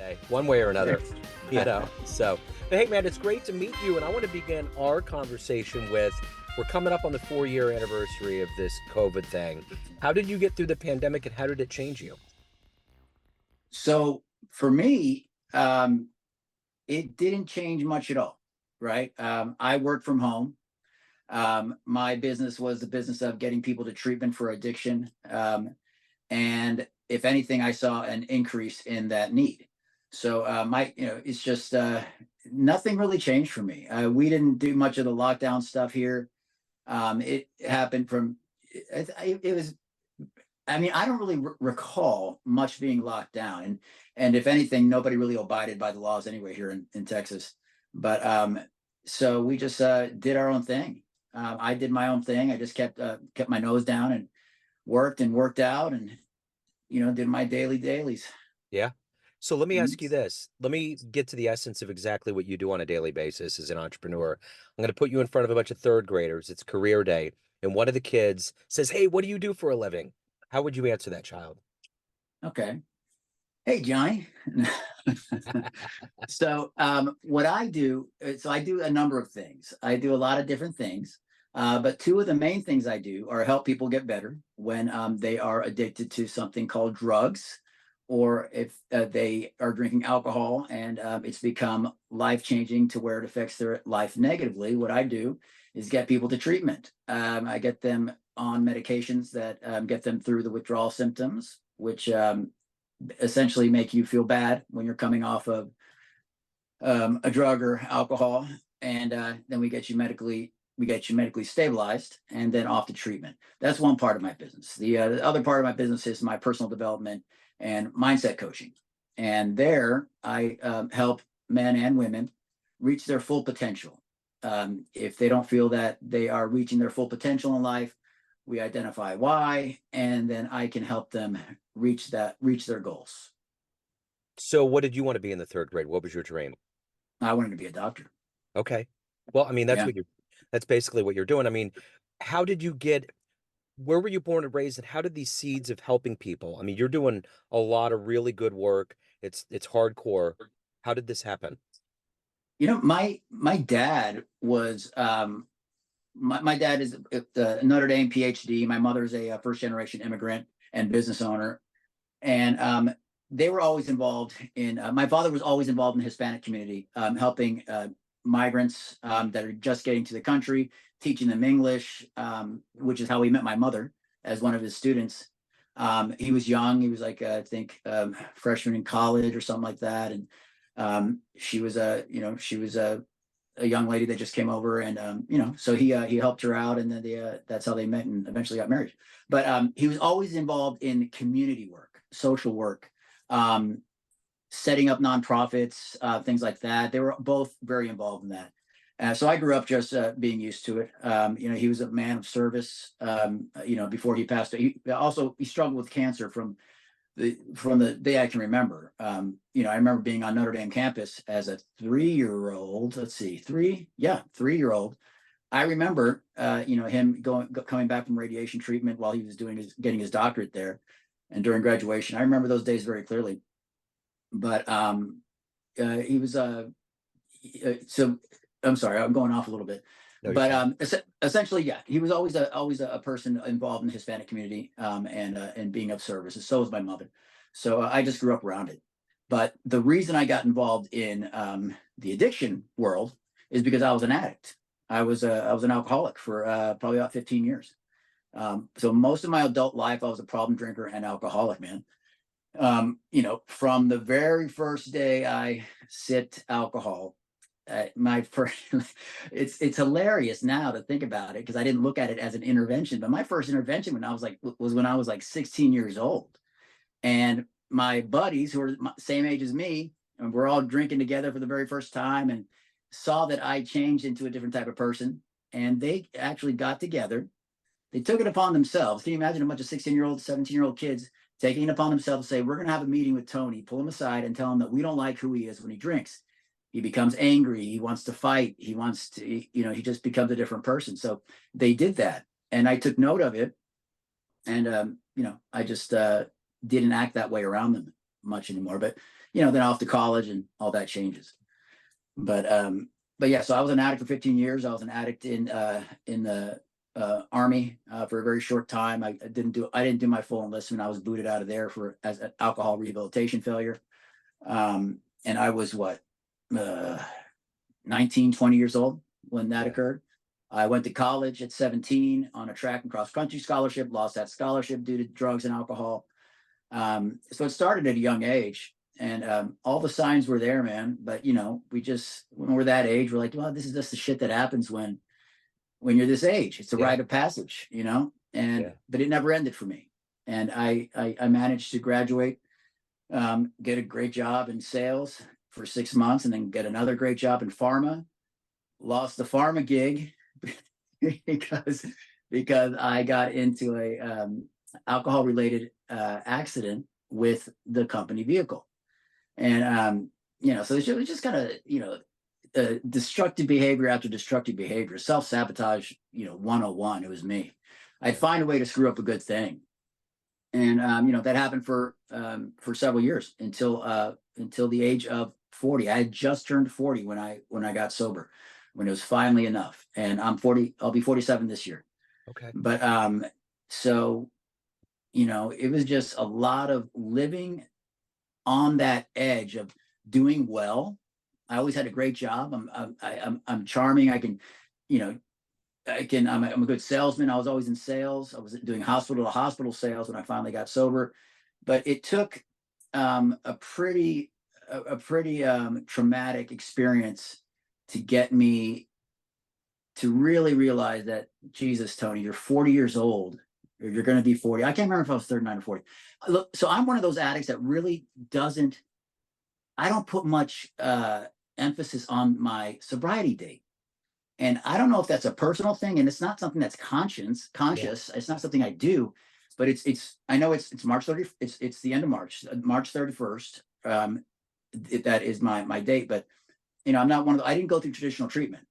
day, one way or another, you know. So, but hey, man, it's great to meet you. And I want to begin our conversation with we're coming up on the 4-year anniversary of this COVID thing. How did you get through the pandemic and how did it change you? So for me, it didn't change much at all, right? I worked from home. My business was the business of getting people to treatment for addiction. And if anything, I saw an increase in that need. So it's just nothing really changed for me. We didn't do much of the lockdown stuff here. It happened from it was. I mean, I don't really recall much being locked down, and if anything, nobody really abided by the laws anyway here in Texas. But so we just did our own thing. I did my own thing. I just kept my nose down and worked out, and did my dailies. Yeah. So let me Mhm. ask you this. Let me get to the essence of exactly what you do on a daily basis as an entrepreneur. I'm going to put you in front of a bunch of third graders. It's career day. And one of the kids says, "Hey, what do you do for a living?" How would you answer that child? Okay. Hey, Johnny. So what I do, so I do a number of things. I do a lot of different things. But two of the main things I do are help people get better when they are addicted to something called drugs, or if they are drinking alcohol and it's become life changing to where it affects their life negatively. What I do is get people to treatment. I get them on medications that get them through the withdrawal symptoms, which essentially make you feel bad when you're coming off of a drug or alcohol, and then we get you medically stabilized and then off to treatment. That's one part of my business. The other part of my business is my personal development and mindset coaching, and there I help men and women reach their full potential. If they don't feel that they are reaching their full potential in life, we identify why, and then I can help them reach their goals. So what did you want to be in the third grade? What was your dream? I wanted to be a doctor. Okay. Well, I mean, Yeah. that's basically what you're doing. I mean, how did you get, where were you born and raised, and how did these seeds of helping people? I mean, you're doing a lot of really good work. It's hardcore. How did this happen? My dad was my dad is a Notre Dame PhD. My mother's a first generation immigrant and business owner, and they were always involved in. My father was always involved in the Hispanic community, helping migrants that are just getting to the country, teaching them English, which is how he met my mother as one of his students. He was young; he was like I think freshman in college or something like that, and she was a young lady that just came over, and so he helped her out, and then that's how they met and eventually got married. But he was always involved in community work, social work, um, setting up nonprofits, things like that. They were both very involved in that. So I grew up just being used to it. He was a man of service. Before he passed, he struggled with cancer from the day I can remember. I remember being on Notre Dame campus as a 3-year-old. Let's see, 3-year-old. I remember, him coming back from radiation treatment while he was getting his doctorate there, and during graduation. I remember those days very clearly. But he was so. I'm sorry, I'm going off a little bit. No, you're But fine. essentially, yeah, he was always a person involved in the Hispanic community, and being of service. And so was my mother. So I just grew up around it. But the reason I got involved in the addiction world is because I was an addict. I was an alcoholic for probably about 15 years. So most of my adult life, I was a problem drinker and alcoholic, man. From the very first day I sipped alcohol, my first, it's hilarious now to think about it because I didn't look at it as an intervention. But my first intervention was when I was like 16 years old, and my buddies who were same age as me, and we're all drinking together for the very first time, and saw that I changed into a different type of person, and they actually got together. They took it upon themselves. Can you imagine a bunch of 16-year-old, 17-year-old kids taking it upon themselves to say, we're going to have a meeting with Tony, pull him aside and tell him that we don't like who he is when he drinks. He becomes angry. He wants to fight. He wants to, he just becomes a different person. So they did that. And I took note of it. And, I just didn't act that way around them much anymore. But, then off to college and all that changes. But yeah, so I was an addict for 15 years. I was an addict in the Army for a very short time. I didn't do my full enlistment. I was booted out of there as an alcohol rehabilitation failure. And I was 19, 20 years old when that occurred. I went to college at 17 on a track and cross country scholarship, lost that scholarship due to drugs and alcohol. So it started at a young age, and all the signs were there, man. But when we're that age, we're like, well, this is just the shit that happens when you're this age. It's a rite of passage, but it never ended for me. And I managed to graduate, get a great job in sales for 6 months, and then get another great job in pharma. Lost the pharma gig because I got into a alcohol related accident with the company vehicle. And so it was just kind of destructive behavior after destructive behavior, self-sabotage 101. It was me. I'd find a way to screw up a good thing. And that happened for several years until the age of 40. I had just turned 40 when I got sober, when it was finally enough. And I'm 40. I'll be 47 this year. Okay. But so it was just a lot of living on that edge of doing well. I always had a great job. I'm charming. I'm a good salesman. I was always in sales. I was doing hospital to hospital sales when I finally got sober. But it took a pretty traumatic experience to get me to really realize that, Jesus, Tony, you're 40 years old. Or you're going to be 40. I can't remember if I was 39 or 40. Look, so I'm one of those addicts that really I don't put much emphasis on my sobriety date. And I don't know if that's a personal thing, and it's not something that's conscious. It's not something I do, but I know it's March 30th. It's the end of March, March 31st. That is my date, but I'm not I didn't go through traditional treatment.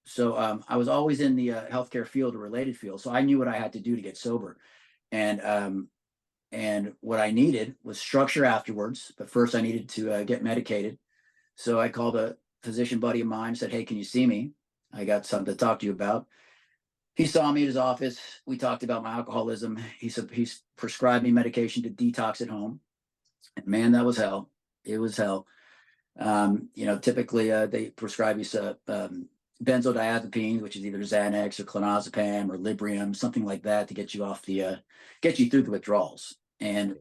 So I was always in the healthcare field or related field. So I knew what I had to do to get sober. And what I needed was structure afterwards. But first I needed to get medicated. So I called a physician buddy of mine, said, hey, can you see me? I got something to talk to you about. He saw me at his office. We talked about my alcoholism. He's prescribed me medication to detox at home. And man, that was hell. It was hell. Typically they prescribe you benzodiazepines, which is either Xanax or clonazepam or Librium, something like that, to get you get you through the withdrawals. And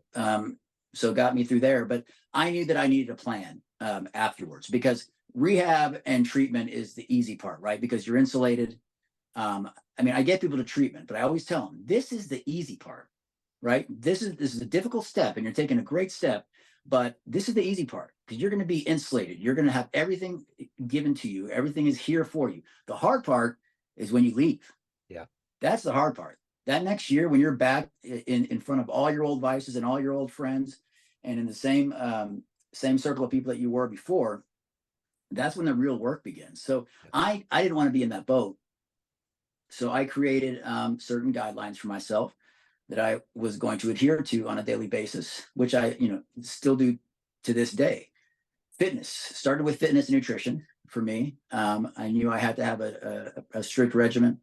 so got me through there. But I knew that I needed a plan afterwards, because rehab and treatment is the easy part, right? Because you're insulated. I get people to treatment, but I always tell them, this is the easy part, right? This is a difficult step, and you're taking a great step, but this is the easy part, because you're going to be insulated. You're going to have everything given to you. Everything is here for you. The hard part is when you leave. Yeah. That's the hard part. That next year, when you're back in front of all your old vices and all your old friends, and in the same circle of people that you were before, that's when the real work begins. So I didn't want to be in that boat. So I created certain guidelines for myself that I was going to adhere to on a daily basis, which I, still do to this day. Fitness started with fitness and nutrition for me. I knew I had to have a strict regimen,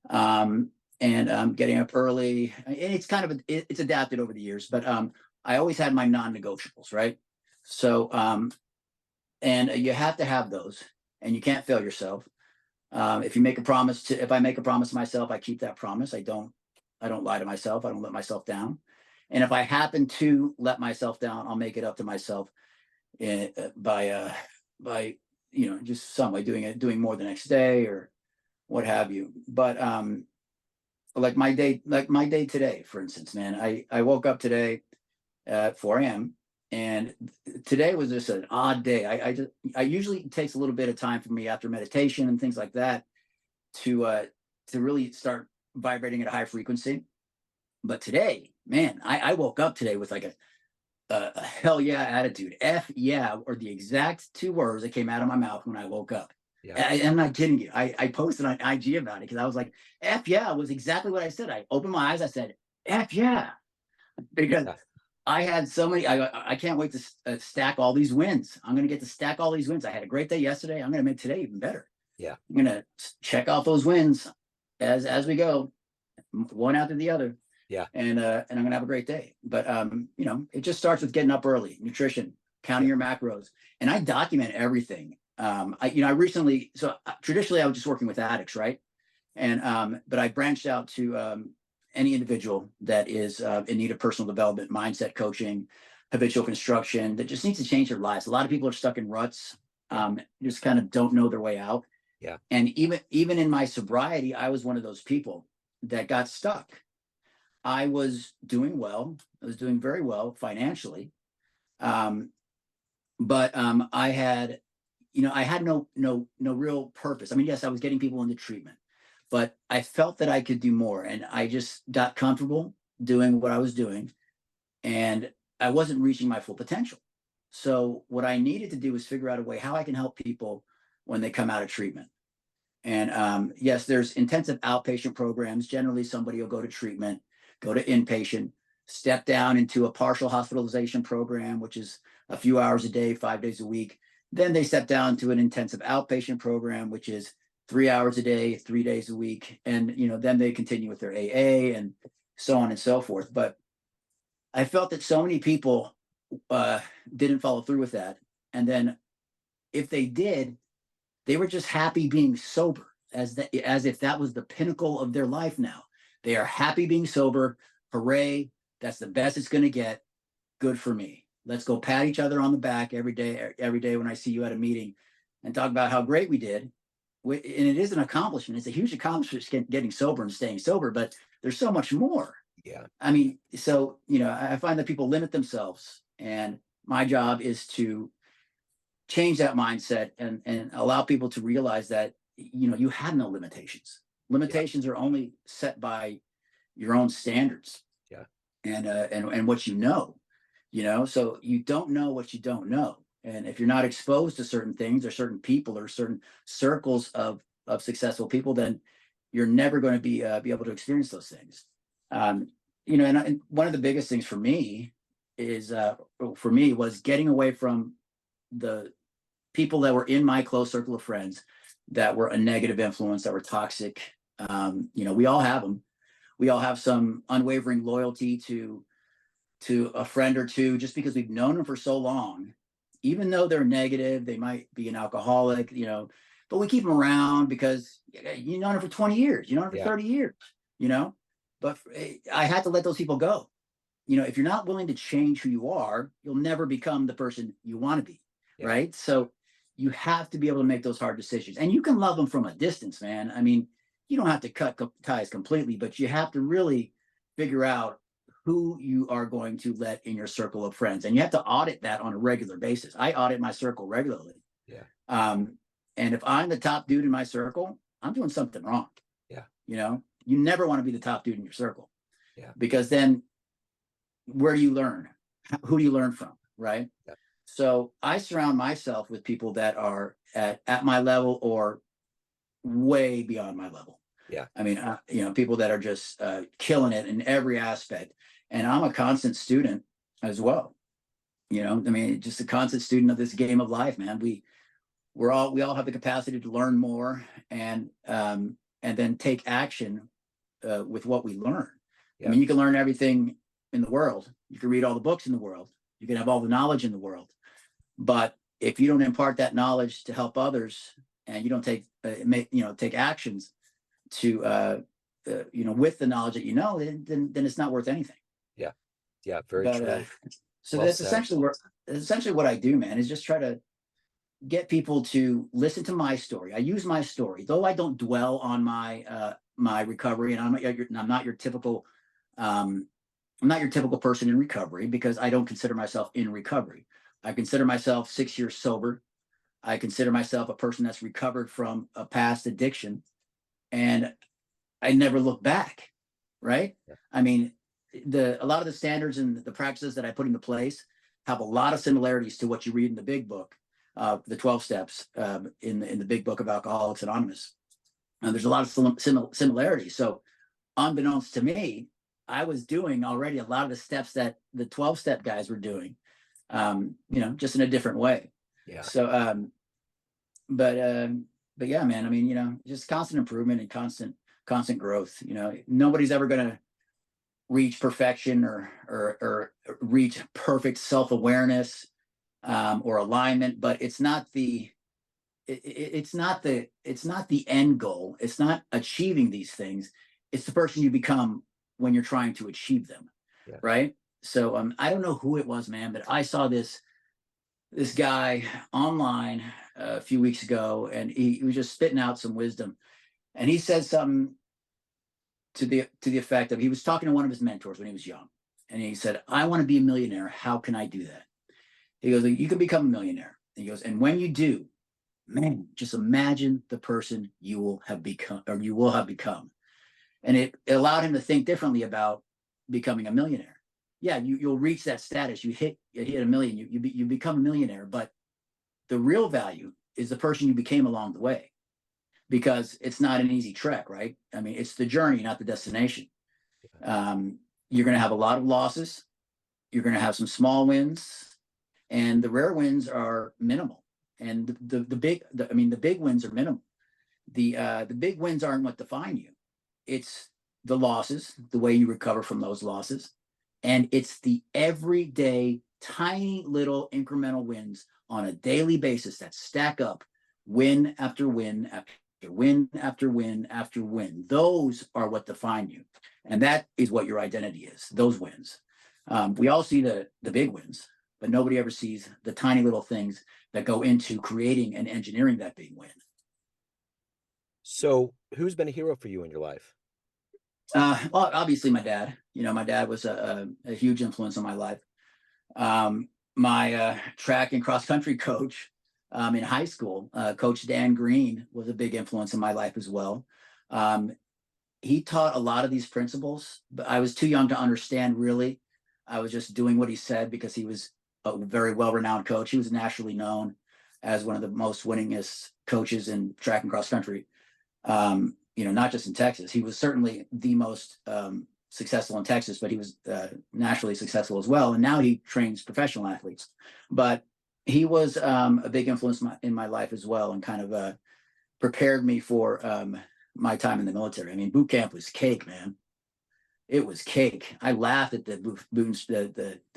and getting up early. And it's kind of it's adapted over the years, but I always had my non-negotiables, right? So and you have to have those, and you can't fail yourself. If I make a promise to myself, I keep that promise. I don't lie to myself. I don't let myself down. And if I happen to let myself down, I'll make it up to myself by just some way, doing more the next day or what have you. But like my day today, for instance, man, I woke up today at 4 a.m. and today was just an odd day. I usually it takes a little bit of time for me after meditation and things like that to really start vibrating at a high frequency. But today, man, I woke up today with like a hell yeah attitude. F yeah, or the exact 2 words that came out of my mouth when I woke up. Yeah. I'm not kidding you. I posted on IG about it because I was like, F yeah was exactly what I said. I opened my eyes. I said, F yeah, because I had so many. I can't wait to stack all these wins. I'm going to get to stack all these wins. I had a great day yesterday. I'm going to make today even better. Yeah. I'm going to check off those wins as we go, one after the other. Yeah. And I'm going to have a great day. But you know, it just starts with getting up early, nutrition, counting your macros, and I document everything. I recently, so traditionally I was just working with addicts, right? And but I branched out to any individual that is in need of personal development, mindset coaching, habitual construction, that just needs to change their lives. A lot of people are stuck in ruts, just kind of don't know their way out. Yeah. And even in my sobriety, I was one of those people that got stuck. I was doing well. I was doing very well financially, um, but I had, I had no real purpose. I mean, yes, I was getting people into treatment, but I felt that I could do more, and I just got comfortable doing what I was doing, and I wasn't reaching my full potential. So what I needed to do was figure out a way how I can help people when they come out of treatment. And yes, there's intensive outpatient programs. Generally, somebody will go to treatment, go to inpatient, step down into a partial hospitalization program, which is a few hours a day, 5 days a week. Then they step down to an intensive outpatient program, which is 3 hours a day, 3 days a week. And, then they continue with their AA and so on and so forth. But I felt that so many people uh, didn't follow through with that. And then if they did, they were just happy being sober, as if that was the pinnacle of their life now. They are happy being sober. Hooray. That's the best it's going to get. Good for me. Let's go pat each other on the back every day when I see you at a meeting and talk about how great we did. And it is an accomplishment. It's a huge accomplishment getting sober and staying sober, but there's so much more. Yeah. I mean, so, I find that people limit themselves, and my job is to change that mindset and allow people to realize that you have no limitations. Yeah. Limitations are only set by your own standards. Yeah. And what so you don't know what you don't know, and if you're not exposed to certain things or certain people or certain circles of successful people, then you're never going to be able to experience those things. And one of the biggest things for me was getting away from the people that were in my close circle of friends that were a negative influence, that were toxic. We all have them. We all have some unwavering loyalty to a friend or two, just because we've known them for so long. Even though they're negative, they might be an alcoholic, but we keep them around because you've known them for 20 years, you've known them for 30 years, but I had to let those people go. If you're not willing to change who you are, you'll never become the person you want to be. Yeah. Right. So you have to be able to make those hard decisions, and you can love them from a distance, man. I mean, you don't have to cut ties completely, but you have to really figure out who you are going to let in your circle of friends. And you have to audit that on a regular basis. I audit my circle regularly. Yeah. And if I'm the top dude in my circle, I'm doing something wrong. Yeah. You never want to be the top dude in your circle. Yeah. Because then where do you learn? Who do you learn from? Right. Yeah. So I surround myself with people that are at my level or way beyond my level. Yeah. I mean, people that are just killing it in every aspect. And I'm a constant student as well. I mean, just a constant student of this game of life, man. We all have the capacity to learn more and then take action with what we learn. Yeah. I mean, you can learn everything in the world. You can read all the books in the world. You can have all the knowledge in the world. But if you don't impart that knowledge to help others, and you don't take actions to with the knowledge that then it's not worth anything. Yeah, very true. So well, that's essentially what I do, man, is just try to get people to listen to my story. I use my story, though I don't dwell on my recovery, and I'm not your typical person in recovery, because I don't consider myself in recovery. I consider myself 6 years sober. I consider myself a person that's recovered from a past addiction, and I never look back. Right? Yeah. I mean, a lot of the standards and the practices that I put into place have a lot of similarities to what you read in the big book, the 12 steps in the big book of Alcoholics Anonymous. And there's a lot of similarities. So unbeknownst to me, I was doing already a lot of the steps that the 12-step guys were doing, just in a different way. Yeah. So, but yeah, man, I mean, just constant improvement and constant growth. Nobody's ever going to reach perfection or reach perfect self-awareness, or alignment, but it's not the end goal. It's not achieving these things. It's the person you become when you're trying to achieve them. Yeah. Right. So I don't know who it was, man, but I saw this guy online a few weeks ago, and he was just spitting out some wisdom. And he said something to the effect of, he was talking to one of his mentors when he was young, and he said, "I want to be a millionaire. How can I do that?" He goes, "You can become a millionaire." He goes, "And when you do, man, just imagine the person you will have become, or you will have become." And it allowed him to think differently about becoming a millionaire. Yeah, you'll reach that status. You hit a million. You become a millionaire, but the real value is the person you became along the way, because it's not an easy trek, right? I mean, it's the journey, not the destination. You're going to have a lot of losses. You're going to have some small wins, and the rare wins are minimal. And the big wins are minimal. The big wins aren't what define you. It's the losses, the way you recover from those losses, and it's the everyday tiny little incremental wins on a daily basis that stack up, win after win after win after win after win. Those are what define you, and that is what your identity is. Those wins. We all see the big wins, but nobody ever sees the tiny little things that go into creating and engineering that big win. So who's been a hero for you in your life? Well, obviously my dad. My dad was a huge influence on my life. My track and cross country coach in high school, Coach Dan Green, was a big influence in my life as well. He taught a lot of these principles, but I was too young to understand, really. I was just doing what he said because he was a very well-renowned coach. He was nationally known as one of the most winningest coaches in track and cross country. Not just in Texas. He was certainly the most successful in Texas, but he was nationally successful as well. And now he trains professional athletes. But he was a big influence in my life as well, and kind of prepared me for my time in the military. I mean, boot camp was cake, man. It was cake. I laughed at the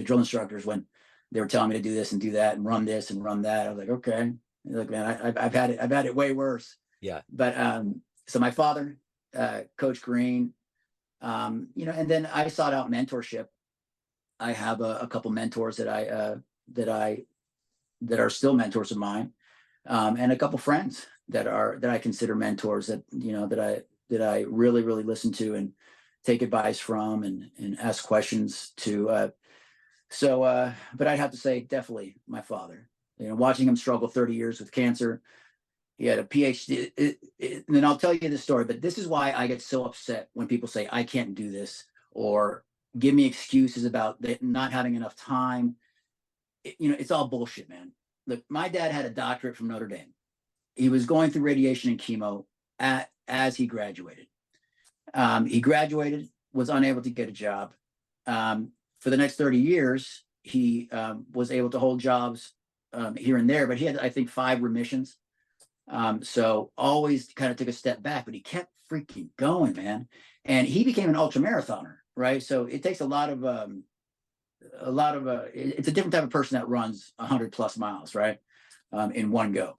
drill instructors when they were telling me to do this and do that and run this and run that. I was like, okay, look, man, I've had it way worse. Yeah. But so my father, Coach Green, and then I sought out mentorship. I have a couple mentors that are still mentors of mine, and a couple friends that I consider mentors, that I really, really listen to and take advice from, and ask questions to. But I'd have to say definitely my father. Watching him struggle 30 years with cancer. He had a PhD. And then I'll tell you the story, but this is why I get so upset when people say, I can't do this, or give me excuses about not having enough time. It's all bullshit, man. Look, my dad had a doctorate from Notre Dame. He was going through radiation and chemo as he graduated. He graduated, was unable to get a job. For the next 30 years, he was able to hold jobs here and there, but he had, I think, 5 remissions. So always kind of took a step back, but he kept freaking going, man. And he became an ultra marathoner, right? So it takes it's a different type of person that runs 100+ miles, right? In one go.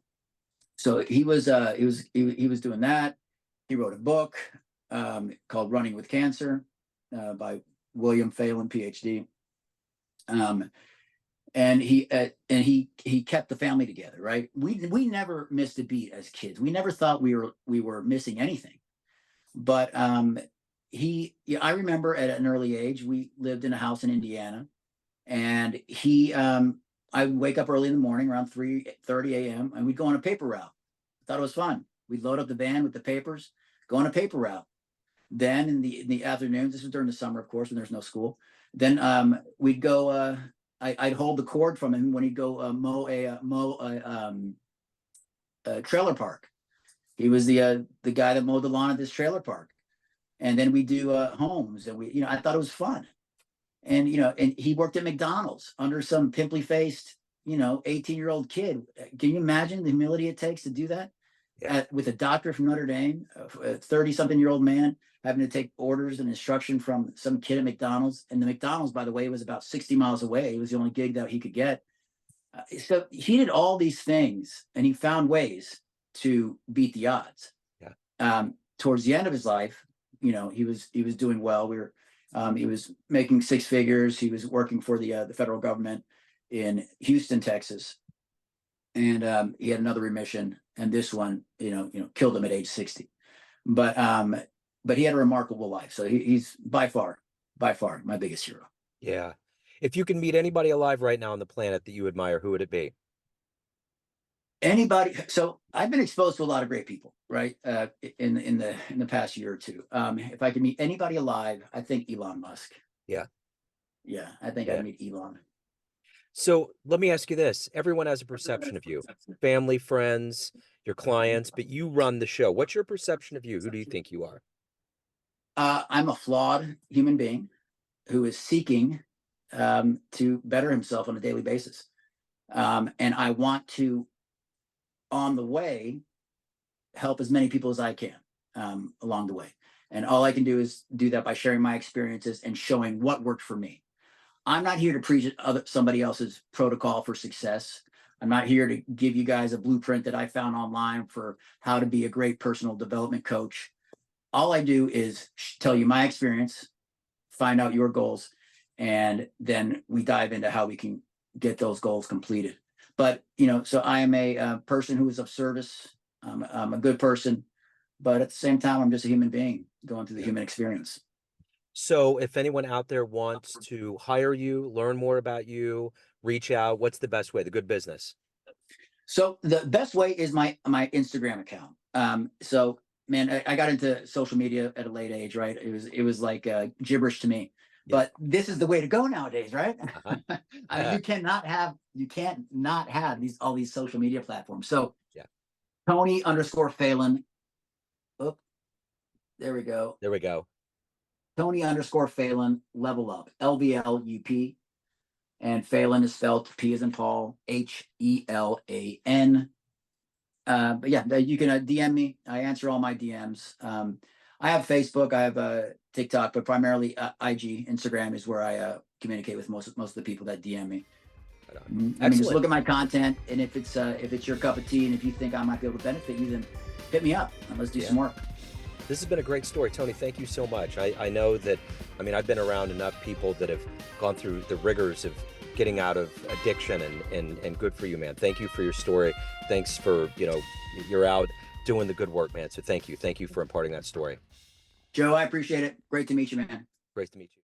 So he was doing that. He wrote a book called Running with Cancer by William Phelan, PhD. And he kept the family together, right? We never missed a beat as kids. We never thought we were missing anything. But I remember at an early age, we lived in a house in Indiana, and I would wake up early in the morning around 3:30 a.m. and we'd go on a paper route. I thought it was fun. We'd load up the van with the papers, go on a paper route. Then in the afternoons, this was during the summer, of course, when there's no school. Then we'd go. I'd hold the cord from him when he'd go mow a trailer park. He was the guy that mowed the lawn at this trailer park. And then we do homes, and I thought it was fun. And and he worked at McDonald's under some pimply faced 18-year-old kid. Can you imagine the humility it takes to do that? Yeah. With a doctor from Notre Dame, a 30-something-year-old man having to take orders and instruction from some kid at McDonald's. And the McDonald's, by the way, was about 60 miles away. It was the only gig that he could get. So he did all these things, and he found ways to beat the odds. Yeah. Towards the end of his life, he was doing well. He was making six figures. He was working for the federal government in Houston, Texas, and he had another remission, and this one, killed him at age 60. But he had a remarkable life. So he's by far my biggest hero. Yeah. If you can meet anybody alive right now on the planet that you admire, who would it be? Anybody. So I've been exposed to a lot of great people, right? In the past year or two. If I could meet anybody alive, I think Elon Musk. Yeah. Yeah, I think Yeah. I'd meet Elon. So let me ask you this. Everyone has a perception of you, family, friends, your clients, but you run the show. What's your perception of you? Who do you think you are? I'm a flawed human being who is seeking to better himself on a daily basis. And I want to, on the way, help as many people as I can along the way. And all I can do is do that by sharing my experiences and showing what worked for me. I'm not here to preach somebody else's protocol for success. I'm not here to give you guys a blueprint that I found online for how to be a great personal development coach. All I do is tell you my experience, find out your goals, and then we dive into how we can get those goals completed. But, so I am a person who is of service. I'm a good person, but at the same time, I'm just a human being going through the human experience. So if anyone out there wants to hire you, learn more about you, reach out, what's the best way? The good business. So the best way is my Instagram account. So man, I got into social media at a late age, right? It was like gibberish to me. Yeah. But this is the way to go nowadays, right? Uh-huh. I mean, you can't not have all these social media platforms. So Yeah. Tony_Phelan. Oh, there we go. There we go. Tony_Phelan, level up, LVLUP. And Phelan is spelled P as in Paul, HELAN. But yeah, you can DM me. I answer all my DMs. I have Facebook, I have TikTok, but primarily IG, Instagram is where I communicate with most of the people that DM me. I mean, just look at my content, and if it's your cup of tea, and if you think I might be able to benefit you, then hit me up and let's do some work. This has been a great story, Tony. Thank you so much. I know that, I've been around enough people that have gone through the rigors of getting out of addiction, and good for you, man. Thank you for your story. Thanks for, you're out doing the good work, man. So thank you. Thank you for imparting that story. Joe, I appreciate it. Great to meet you, man. Great to meet you.